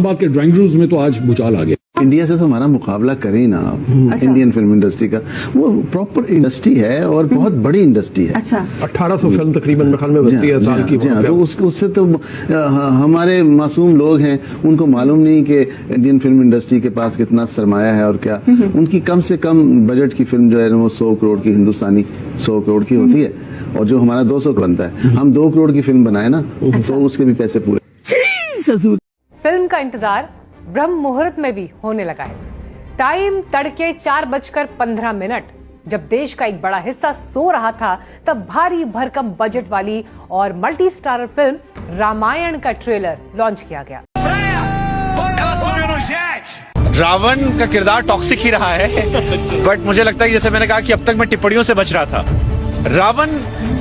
बात के drawing rooms में तो आज भूचाल आ गया। इंडिया से तो हमारा मुकाबला करें ना आप। इंडियन फिल्म इंडस्ट्री का वो प्रॉपर इंडस्ट्री है और बहुत बड़ी इंडस्ट्री है। अच्छा 1800 फिल्म तकरीबन मेरे ख्याल में बनती है साल की। तो उससे तो हमारे मासूम लोग हैं, उनको मालूम नहीं कि इंडियन फिल्म इंडस्ट्री के पास कितना सरमाया है और क्या। उनकी कम से कम बजट की फिल्म जो है वो 100 करोड़ की, हिंदुस्तानी 100 करोड़ की होती है, और जो हमारा 200 का बनता है। हम 2 करोड़ की फिल्म बनाए ना, तो उसके भी पैसे पूरे। फिल्म का इंतजार ब्रह्म मुहूर्त में भी होने लगा है। टाइम तड़के 4:15। जब देश का एक बड़ा हिस्सा सो रहा था, तब भारी भरकम बजट वाली और मल्टी स्टारर फिल्म रामायण का ट्रेलर लॉन्च किया गया। रावण का किरदार टॉक्सिक ही रहा है, बट मुझे लगता है जैसे मैंने कहा कि अब तक मैं टिप्पणियों से बच रहा था। रावण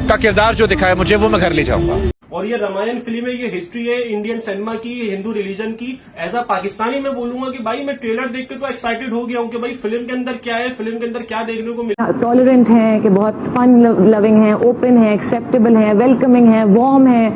का किरदार जो दिखाया मुझे, वो मैं घर ले जाऊंगा। और ये रामायण फिल्म है, ये हिस्ट्री है इंडियन सिनेमा की, हिंदू रिलीजन की। एज अ पाकिस्तानी मैं बोलूंगा कि भाई मैं ट्रेलर देख के तो एक्साइटेड हो गया हूँ कि भाई फिल्म के अंदर क्या है, फिल्म के अंदर क्या देखने को मिला। टॉलरेंट हैं, कि बहुत फन लविंग है, ओपन है, एक्सेप्टेबल है, वेलकमिंग है, वार्म है,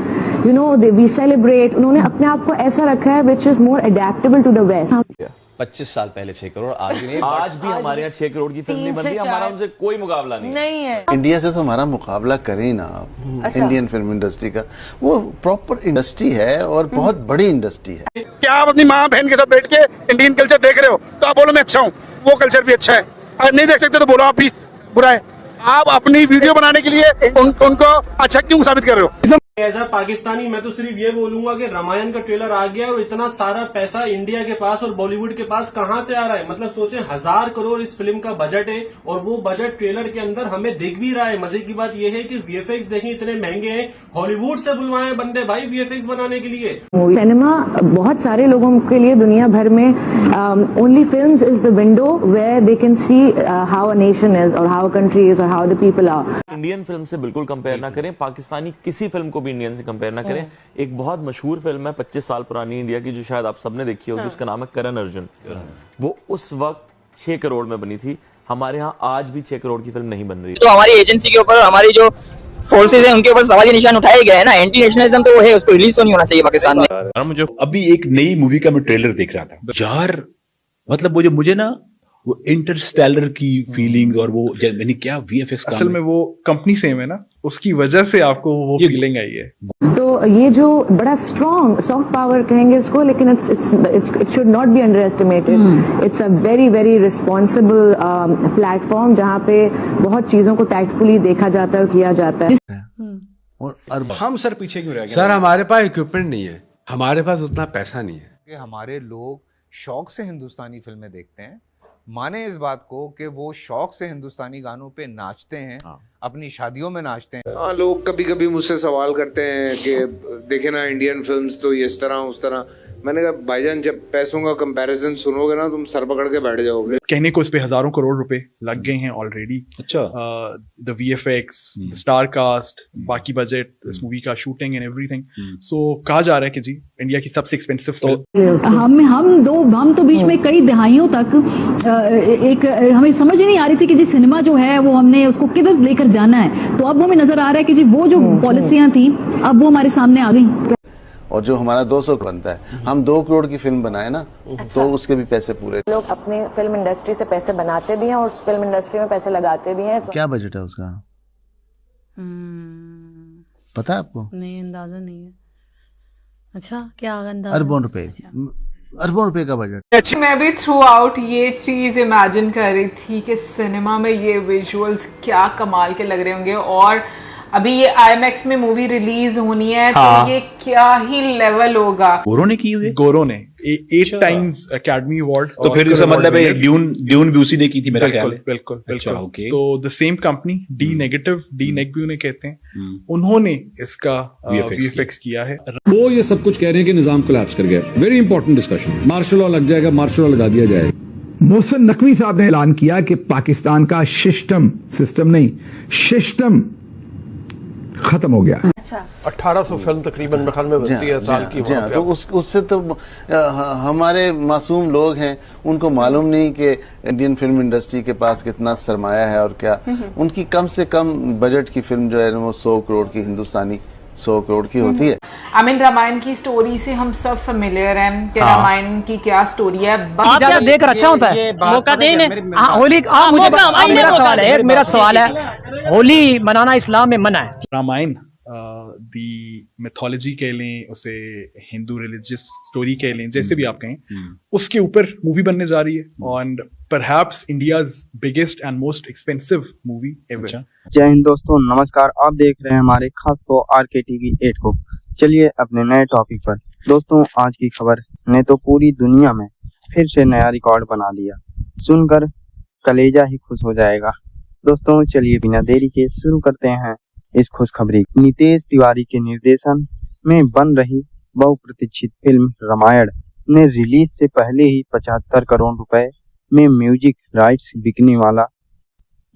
यू नो वी सेलिब्रेट। उन्होंने अपने आप को ऐसा रखा है which is more adaptable to the west. 25 साल पहले 6 करोड़, आज भी नहीं। आज भी हमारे यहाँ 6 करोड़ की फिल्म नहीं बनती, हमारा उनसे कोई मुकाबला नहीं है। इंडिया से तो हमारा मुकाबला करें ना आप। इंडियन फिल्म इंडस्ट्री का वो प्रॉपर इंडस्ट्री है और बहुत बड़ी इंडस्ट्री है। क्या आप अपनी माँ बहन के साथ बैठ के इंडियन कल्चर देख रहे हो तो आप बोलो मैं अच्छा हूँ, वो कल्चर भी अच्छा है। और नहीं देख सकते तो बोलो आप भी बुरा है। आप अपनी वीडियो बनाने के लिए उनको अच्छा क्यों साबित कर रहे हो? एज अ पाकिस्तानी मैं तो सिर्फ ये बोलूंगा कि रामायण का ट्रेलर आ गया और इतना सारा पैसा इंडिया के पास और बॉलीवुड के पास कहां से आ रहा है। मतलब सोचें 1000 करोड़ इस फिल्म का बजट है और वो बजट ट्रेलर के अंदर हमें दिख भी रहा है। मजे की बात ये है कि वीएफएक्स देखें इतने महंगे हैं, हॉलीवुड से बुलवाए बंदे भाई वीएफएक्स बनाने के लिए। सिनेमा बहुत सारे लोगों के लिए दुनिया भर में only films is the window where they can see how a nation is और हाउ अ कंट्री इज और how the people are. Indian film से बिल्कुल कंपेयर ना करें, पाकिस्तानी किसी फिल्म को भी इंडियन से कंपेयर ना करें। एक बहुत मशहूर फिल्म है 25 साल पुरानी इंडिया की, जो शायद आप सबने देखी होगी, उसका नाम है करण अर्जुन। वो उस वक्त 6 करोड़ में बनी थी। हमारे यहाँ आज भी 6 करोड़ की फिल्म नहीं बन रही। तो हमारी एजेंसी के ऊपर, हमारी जो फोर्सेज हैं उनके ऊपर सवाल निशान उठाए गए हैं ना। एंटी नेशनलिज्म तो वो है, उसको रिलीज तो नहीं होना चाहिए पाकिस्तान में। मुझे अभी एक नई मूवी का मैं ट्रेलर देख रहा था यार, मतलब वो जो मुझे ना वो इंटरस्टेलर की फीलिंग और वो यानी क्या वीएफएक्स असल में वो कंपनी सेम है ना, उसकी वजह से आपको वो फीलिंग आई है। तो ये जो बड़ा स्ट्रॉन्ग सॉफ्ट पावर कहेंगे इसको, लेकिन it should not be under estimated. It's a very very responsible platform जहाँ पे बहुत चीजों को टैक्टफुली देखा जाता है और किया जाता है। और हम सर पीछे क्यों रह गए? सर हमारे पास इक्विपमेंट नहीं है, हमारे पास उतना पैसा नहीं है। हमारे लोग शौक से हिंदुस्तानी फिल्में देखते हैं, माने इस बात को कि वो शौक से हिंदुस्तानी गानों पे नाचते हैं, अपनी शादियों में नाचते हैं। हाँ, लोग कभी कभी मुझसे सवाल करते हैं कि देखे ना इंडियन फिल्म्स तो ये इस तरह उस तरह। मैंने कहा भाईजान जब पैसों का कंपैरिजन सुनोगे ना तुम सर पकड़ के बैठ जाओगे। कहने को इस पे हजारों करोड़ रुपए लग गए हैं ऑलरेडी। अच्छा, द वीएफएक्स, स्टार कास्ट, बाकी बजट, इस मूवी का शूटिंग एंड एवरीथिंग। सो कहा जा रहा है कि जी इंडिया की सबसे एक्सपेंसिव फिल्म। हम तो बीच में कई दहाइयों तक एक हमें समझ ही नहीं आ रही थी कि जी सिनेमा जो है वो हमने उसको किधर लेकर जाना है। तो अब वो हमें नजर आ रहा है कि जी वो जो पॉलिसियां थी अब वो हमारे सामने आ गई। और जो हमारा 200 का बनता है, हम 2 करोड़ की फिल्म बनाए ना, तो उसके भी पैसे पूरे। लोग अपनी फिल्म इंडस्ट्री से पैसे बनाते भी हैं और उस फिल्म इंडस्ट्री में पैसे लगाते भी हैं। क्या बजट है उसका पता है आपको? नहीं, अंदाजा नहीं है। अच्छा, क्या अंदाजा? अरबों रुपए का बजट। मैं भी थ्रू आउट ये चीज इमेजिन कर रही थी कि सिनेमा में ये विजुअल्स क्या कमाल के लग रहे होंगे। और अभी ये आईमैक्स में मूवी रिलीज होनी है तो ये क्या ही लेवल होगा। गोरों ने की हुई? गोरों ने 8 टाइम्स एकेडमी अवार्ड। तो फिर इसका मतलब है ड्यून भी उसी ने की थी मेरा ख्याल है। बिल्कुल। तो the same company D negative भी उन्हें कहते हैं, उन्होंने इसका वीएफएक्स किया है। वो ये सब कुछ कह रहे हैं कि निजाम कोलैप्स कर गया। Very important discussion. Martial law लग जाएगा, मार्शल लॉ लगा दिया जाएगा। मोहसिन नकवी साहब ने ऐलान किया कि पाकिस्तान का सिस्टम खत्म हो गया। अच्छा 1800 फिल्म तकरीबन मेरे ख्याल में बनती है साल की। तो उससे तो हमारे मासूम लोग हैं, उनको मालूम नहीं कि इंडियन फिल्म इंडस्ट्री के पास कितना सरमाया है और क्या। उनकी कम से कम बजट की फिल्म जो है वो 100 करोड़ की, हिंदुस्तानी 100 करोड़ की होती है। आई मीन रामायण की स्टोरी से हम सब फेमिलियर हैं कि रामायण की क्या स्टोरी है। आप क्या देकर अच्छा होता है, मौका दें होली। मेरा सवाल है, होली मनाना इस्लाम में मना है? रामायण दी मिथोलॉजी कह लें, उसे हिंदू रिलीजियस स्टोरी कह लें, जैसे भी आप कहें, उसके ऊपर मूवी बनने जा रही है और perhaps India's biggest and most expensive movie ever. जय हिंद दोस्तों, नमस्कार। आप देख रहे हैं हमारे खास शो RKTV 8 को। चलिए अपने नए टॉपिक पर। दोस्तों, आज की खबर ने तो पूरी दुनिया में फिर से नया रिकॉर्ड बना दिया, सुनकर कलेजा ही खुश हो जाएगा। दोस्तों चलिए बिना देरी के शुरू करते हैं इस खुशखबरी। नितेश तिवारी के निर्देशन में बन रही बहुप्रतीक्षित फिल्म रामायण ने रिलीज से पहले ही 75 करोड़ रुपए में म्यूजिक राइट्स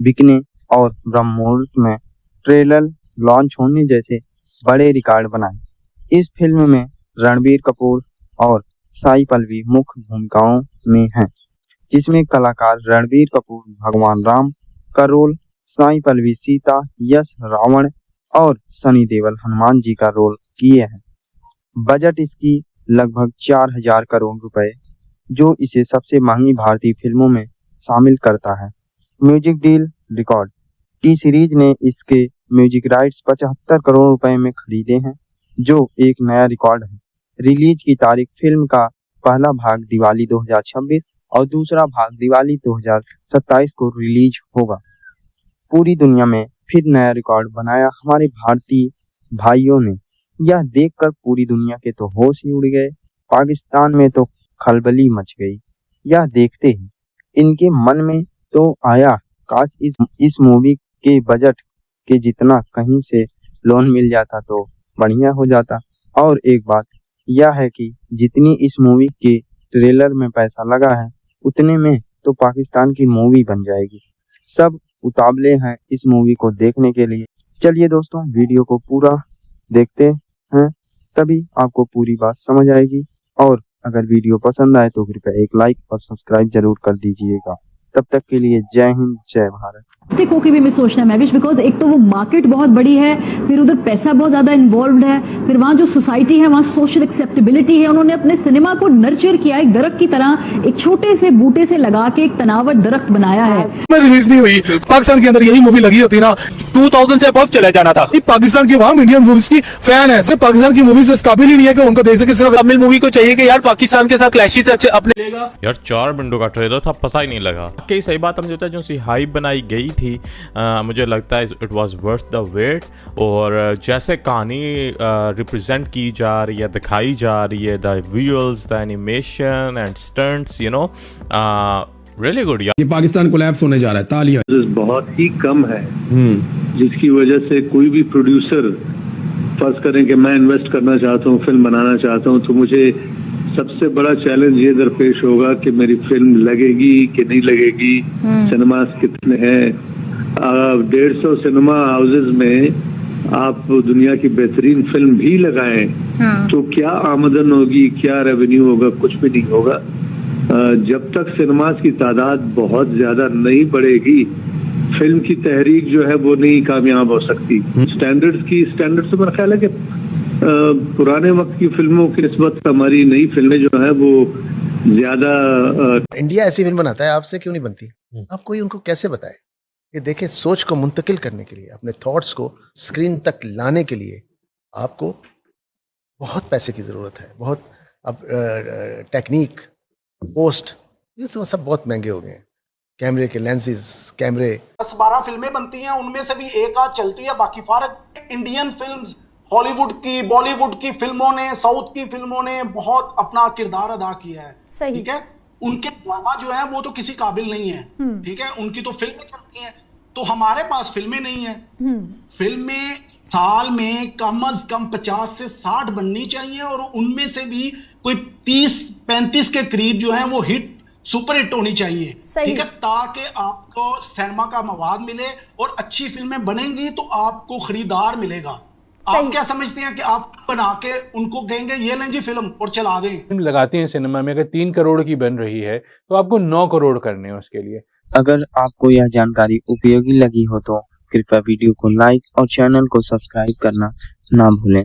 बिकने और ब्रह्ममुहूर्त में ट्रेलर लॉन्च होने जैसे बड़े रिकॉर्ड बनाए। इस फिल्म में रणबीर कपूर और साई पल्लवी मुख्य भूमिकाओं में हैं, जिसमें कलाकार रणबीर कपूर भगवान राम का रोल, साई पल्लवी सीता, यश रावण और सनी देओल हनुमान जी का रोल किए हैं। बजट इसकी लगभग 4000 करोड़ रुपए, जो इसे सबसे महंगी भारतीय फिल्मों में शामिल करता है। Music deal record. T series ने इसके म्यूजिक राइट्स 75 करोड़ रुपए में खरीदे हैं, जो एक नया रिकॉर्ड है। रिलीज की तारीख फिल्म का पहला भाग दिवाली 2026 और दूसरा भाग दिवाली 2027 को रिलीज होगा। पूरी दुनिया में फिर नया रिकॉर्ड बनाया हमारे भारतीय भाइयों ने। यह देखकर पूरी दुनिया के तो होश ही उड़ गए। पाकिस्तान में तो खलबली मच गई। यह देखते ही इनके मन में तो आया, काश इस मूवी के बजट के जितना कहीं से लोन मिल जाता तो बढ़िया हो जाता। और एक बात यह है कि जितनी इस मूवी के ट्रेलर में पैसा लगा है, उतने में तो पाकिस्तान की मूवी बन जाएगी। सब उतावले हैं इस मूवी को देखने के लिए। चलिए दोस्तों, वीडियो को पूरा देखते हैं, तभी आपको पूरी बात समझ आएगी। और अगर वीडियो पसंद आए तो कृपया एक लाइक और सब्सक्राइब जरूर कर दीजिएगा। तब तक के लिए जय हिंद, जय भारत। होके भी मैं सोचना मैविश, बिकॉज एक तो वो मार्केट बहुत बड़ी है, फिर उधर पैसा बहुत ज्यादा इन्वॉल्व है, फिर वहाँ जो सोसाइटी है वहाँ सोशल एक्सेप्टेबिलिटी है। उन्होंने अपने सिनेमा को नर्चर किया, एक दरख्त की तरह एक छोटे से बूटे से लगा के एक तनावट दरख्त बनाया है। रिलीज नहीं हुई, पाकिस्तान के अंदर यही मूवी लगी होती ना 2000 से अबव चले जाना था। पाकिस्तान की वहाँ इंडियन मूवीज की फैन है, सिर्फ पाकिस्तान की मूवीज इस काबिल ही नहीं है कि उनको देख सके। सिर्फ तमिल मूवी को चाहिए कि यार पाकिस्तान के साथ क्लैशेस अपने यार 4 मिनटों का ट्रेलर था, पता ही नहीं लगा। कई सही बात मुझे जो सी हाइप बनाई गई थी, मुझे लगता है it was worth the wait. और जैसे कहानी रिप्रेजेंट की जा रही है, दिखाई जा रही है, the visuals, the animation and stunts, you know, really good. ये पाकिस्तान कोलैप्स होने जा रहा है, तालियां। बहुत ही कम है, जिसकी वजह से कोई भी प्रोड्यूसर फर्ज करें कि मैं इन्वेस्ट करना चाहता हूँ, फिल्म बनाना चाहता हूँ, तो मुझे सबसे बड़ा चैलेंज ये दरपेश होगा कि मेरी फिल्म लगेगी कि नहीं लगेगी, सिनेमास कितने हैं। 150 सिनेमा हाउसेज में आप दुनिया की बेहतरीन फिल्म भी लगाएं तो क्या आमदन होगी, क्या रेवेन्यू होगा, कुछ भी नहीं होगा। जब तक सिनेमास की तादाद बहुत ज्यादा नहीं बढ़ेगी, फिल्म की तहरीक जो है वो नहीं कामयाब हो सकती। स्टैंडर्ड से मेरा ख्याल है कि पुराने वक्त की फिल्मों की निस्बत हमारी नई फिल्में जो है वो ज्यादा। इंडिया ऐसी फिल्म बनाता है, आपसे क्यों नहीं बनती? आप कोई उनको कैसे बताए कि देखें, सोच को मुंतकिल करने के लिए, अपने थॉट्स को स्क्रीन तक लाने के लिए आपको बहुत पैसे की जरूरत है। बहुत अब टेक्निक, पोस्ट, ये सब बहुत महंगे हो गए हैं। कैमरे के लेंसेज, कैमरे 10-12 फिल्में बनती हैं, उनमें से भी एक आध चलती है, बाकी फारक इंडियन फिल्म्स, हॉलीवुड की, बॉलीवुड की फिल्मों ने, साउथ की फिल्मों ने बहुत अपना किरदार अदा किया है। सही। ठीक है, उनके ड्रामा जो है वो तो किसी काबिल नहीं है। ठीक है, उनकी तो फिल्में चलती हैं, तो हमारे पास फिल्में नहीं है। फिल्में साल में कम से कम 50 से 60 बननी चाहिए, और उनमें से भी कोई 30-35 के करीब जो है वो हिट, सुपर हिट होनी चाहिए। ठीक है, ताकि आपको सिनेमा का मवाद मिले और अच्छी फिल्में बनेंगी तो आपको खरीदार मिलेगा। आप क्या समझते हैं कि आप बना के उनको कहेंगे ये लें जी फिल्म और चला दें? फिल्म लगाते हैं सिनेमा में, अगर 3 करोड़ की बन रही है तो आपको 9 करोड़ करने हैं उसके लिए। अगर आपको यह जानकारी उपयोगी लगी हो तो कृपया वीडियो को लाइक और चैनल को सब्सक्राइब करना ना भूलें।